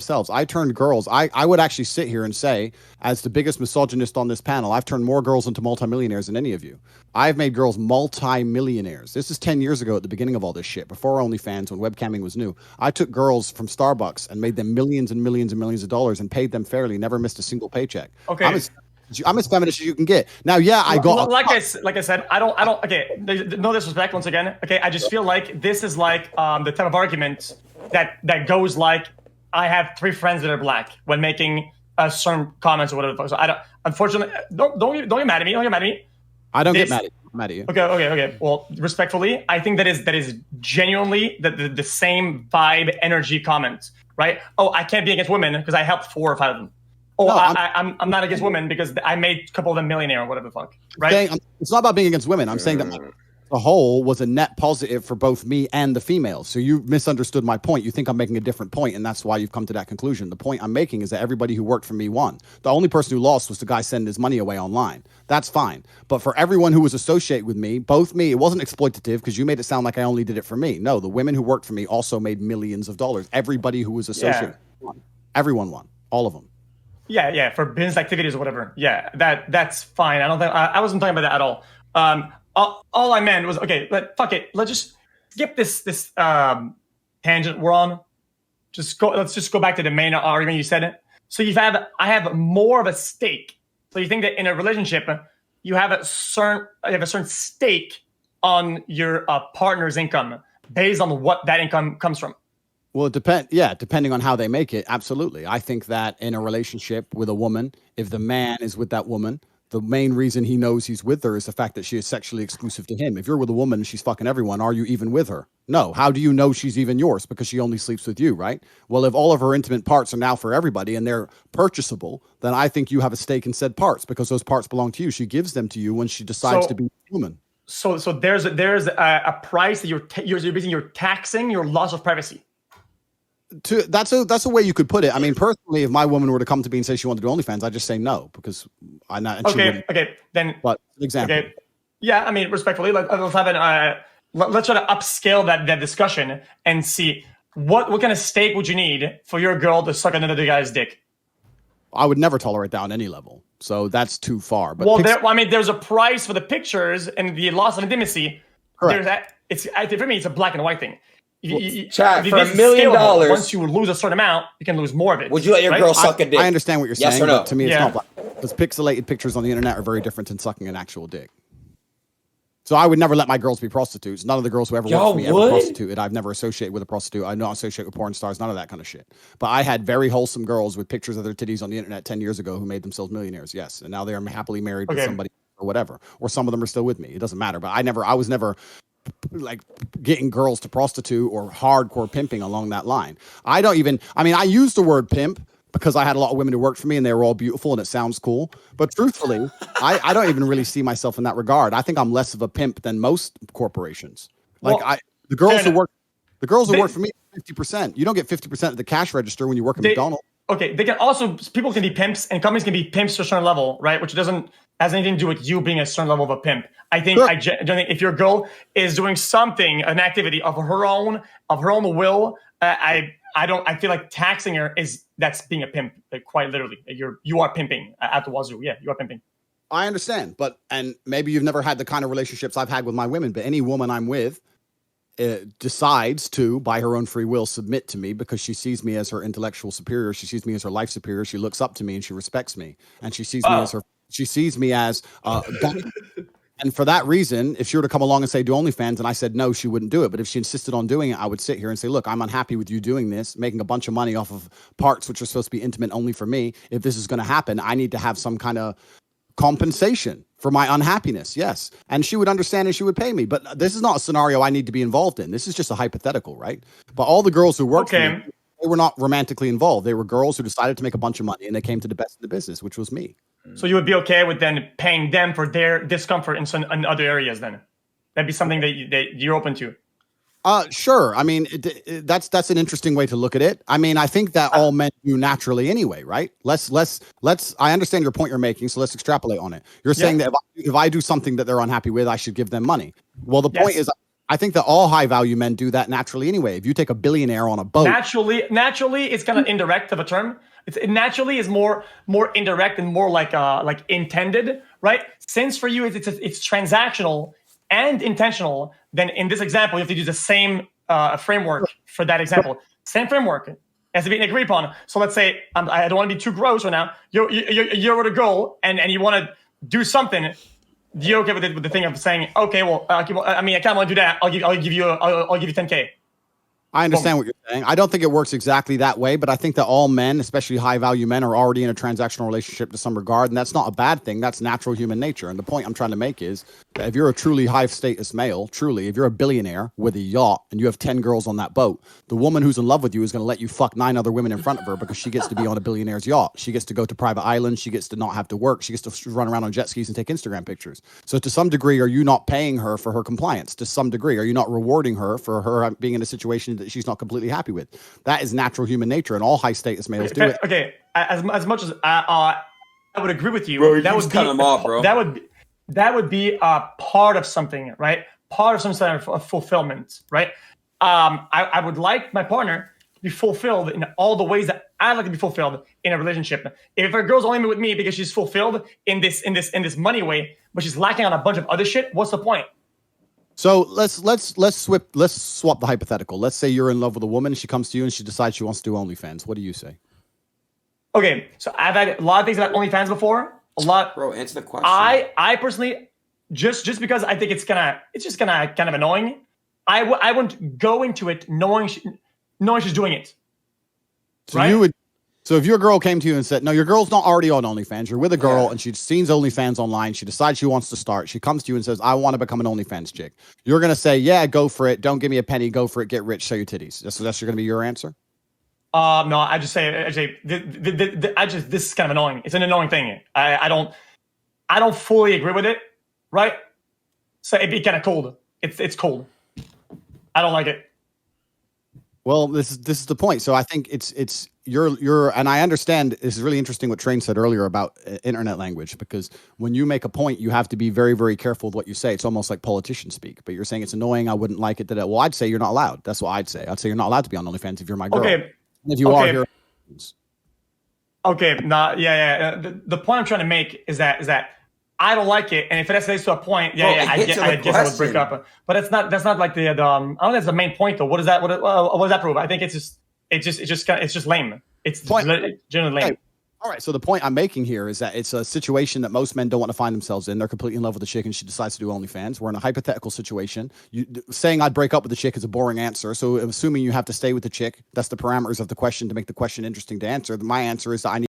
themselves. I turned girls. I would actually sit here and say, as the biggest misogynist on this panel, I've turned more girls into multimillionaires than any of you. I've made girls multi-millionaires. This is 10 years ago at the beginning of all this shit, before OnlyFans, when webcamming was new. I took girls from Starbucks and made them millions and millions and millions of dollars and paid them fairly, never missed a single paycheck. Okay. I'm as feminist as you can get. Now, yeah, I got like I said, I don't. Okay, no disrespect once again. Okay, I just feel like this is like the type of argument that goes like, I have 3 friends that are black when making certain comments or whatever. So I don't. Unfortunately, don't get mad at me. Don't get mad at me. I don't get mad at you. Okay. Well, respectfully, I think that is genuinely the same vibe, energy comment, right? Oh, I can't be against women because I helped 4 or 5 of them. Oh, no, I'm not against women because I made a couple of them millionaire or whatever the fuck, right? It's not about being against women. I'm saying that the whole was a net positive for both me and the females. So you misunderstood my point. You think I'm making a different point, and that's why you've come to that conclusion. The point I'm making is that everybody who worked for me won. The only person who lost was the guy sending his money away online. That's fine. But for everyone who was associated with me, it wasn't exploitative because you made it sound like I only did it for me. No, the women who worked for me also made millions of dollars. Everybody who was associated won. Everyone won. All of them. Yeah, for business activities or whatever. Yeah, that's fine. I wasn't talking about that at all. All I meant was, okay, fuck it. Let's just skip this tangent we're on. Let's just go back to the main argument you said. So I have more of a stake. So you think that in a relationship, you have a certain stake on your partner's income based on what that income comes from. Well, depending on how they make it, absolutely. I think that in a relationship with a woman, if the man is with that woman, the main reason he knows he's with her is the fact that she is sexually exclusive to him. If you're with a woman and she's fucking everyone, are you even with her? No. How do you know she's even yours? Because she only sleeps with you, right? Well, if all of her intimate parts are now for everybody and they're purchasable, then I think you have a stake in said parts because those parts belong to you. She gives them to you when she decides to be a woman. So there's a price that you're taxing your loss of privacy. That's a way you could put it. I mean, personally, if my woman were to come to me and say she wanted to do OnlyFans, I'd just say no because I'm not. Okay. Then. But example. Okay. Yeah, I mean, respectfully, let's have let's try to upscale that discussion and see what kind of stake would you need for your girl to suck another guy's dick. I would never tolerate that on any level. So that's too far. But there's a price for the pictures and the loss of intimacy. Correct. For me, it's a black and white thing. Chat, for $1 million, once you lose a certain amount, you can lose more of it. Would you let your girl suck a dick? I understand what you're saying. Yes or no? But to me, it's not black. Because pixelated pictures on the internet are very different than sucking an actual dick. So I would never let my girls be prostitutes. None of the girls who ever worked for me ever prostituted. I've never associated with a prostitute. I don't associate with porn stars. None of that kind of shit. But I had very wholesome girls with pictures of their titties on the internet 10 years ago who made themselves millionaires. Yes, and now they are happily married with somebody or whatever. Or some of them are still with me. It doesn't matter. But I was never like getting girls to prostitute or hardcore pimping along that line. I use the word pimp because I had a lot of women who worked for me and they were all beautiful and it sounds cool. But truthfully, I don't even really see myself in that regard. I think I'm less of a pimp than most corporations. The girls who work for me 50%. You don't get 50% of the cash register when you work at McDonald's. Okay, people can be pimps and companies can be pimps to a certain level, right? Which has anything to do with you being a certain level of a pimp. I think if your girl is doing something, an activity of her own will, I feel like taxing her that's being a pimp, like quite literally. You are pimping at the wazoo. Yeah, you are pimping. I understand, and maybe you've never had the kind of relationships I've had with my women, but any woman I'm with decides to, by her own free will, submit to me because she sees me as her intellectual superior. She sees me as her life superior. She looks up to me and she respects me, and she sees me as and for that reason, if she were to come along and say do OnlyFans and I said no, she wouldn't do it. But if she insisted on doing it, I would sit here and say, look, I'm unhappy with you doing this, making a bunch of money off of parts which are supposed to be intimate only for me. If this is going to happen, I need to have some kind of compensation for my unhappiness. Yes. And she would understand and she would pay me. But this is not a scenario I need to be involved in. This is just a hypothetical, right? But all the girls who worked for me, they were not romantically involved. They were girls who decided to make a bunch of money and they came to the best in the business, which was me. So you would be okay with then paying them for their discomfort in other areas then? That'd be something that you're open to? Sure. I mean, that's an interesting way to look at it. I mean, I think that all men do naturally anyway, right? I understand your point you're making, so let's extrapolate on it. You're saying that if I do something that they're unhappy with, I should give them money. Well, the point is, I think that all high value men do that naturally anyway. If you take a billionaire on a boat, naturally, it's kind of indirect of a term. It naturally is more indirect and more like intended, right? Since for you it's transactional and intentional, then in this example you have to use the same framework for that example. Same framework as to be agreed upon. So let's say I don't want to be too gross right now. You're with a girl and you want to do something. You okay with the thing of saying, okay, well, I kind of want to do that. I'll give you 10K. I understand what you're saying. I don't think it works exactly that way, but I think that all men, especially high value men, are already in a transactional relationship to some regard, and that's not a bad thing. That's natural human nature. And the point I'm trying to make is that if you're a truly high status male, if you're a billionaire with a yacht and you have 10 girls on that boat, the woman who's in love with you is going to let you fuck 9 other women in front of her because she gets to be on a billionaire's yacht. She gets to go to private islands. She gets to not have to work. She gets to run around on jet skis and take Instagram pictures. So to some degree, are you not paying her for her compliance? To some degree, are you not rewarding her for her being in a situation that she's not completely happy with? That is natural human nature, and all high status males do it. Okay, as much as I would agree with you, bro, that would cut them off, bro. That would be a part of something, right? Part of some sort of fulfillment, right? I would like my partner to be fulfilled in all the ways that I'd like to be fulfilled in a relationship. If a girl's only with me because she's fulfilled in this money way, but she's lacking on a bunch of other shit, what's the point? So let's swap the hypothetical. Let's say you're in love with a woman, she comes to you and she decides she wants to do OnlyFans. What do you say? Okay, so I've had a lot of things about OnlyFans before. A lot. Bro, answer the question. I personally, just because I think it's just gonna kind of annoying. I wouldn't go into it knowing she's doing it. So right? So if your girl came to you and said, no, your girl's not already on OnlyFans, you're with a girl and she's seen OnlyFans online, she decides she wants to start, she comes to you and says, I want to become an OnlyFans chick. You're going to say, yeah, go for it. Don't give me a penny. Go for it. Get rich. Show your titties. That's going to be your answer? No, I just say, this is kind of annoying. It's an annoying thing. I don't fully agree with it, right? So it'd be kind of cold. It's cold. I don't like it. Well, this is the point. So I think it's you're and I understand this is really interesting what Train said earlier about internet language, because when you make a point, you have to be very, very careful with what you say. It's almost like politicians speak, but you're saying it's annoying. I wouldn't like it. Well, I'd say you're not allowed. That's what I'd say. I'd say you're not allowed to be on OnlyFans if you're my girl. Okay. If you are here. Okay. The point I'm trying to make is that I don't like it, and if it escalates to a point, I guess I would break up. But that's not like the I don't think that's the main point though. What does that prove? I think it's just lame. It's generally lame. All right. So the point I'm making here is that it's a situation that most men don't want to find themselves in. They're completely in love with the chick and she decides to do OnlyFans. We're in a hypothetical situation. Saying I'd break up with the chick is a boring answer. So assuming you have to stay with the chick, that's the parameters of the question to make the question interesting to answer. My answer is that I need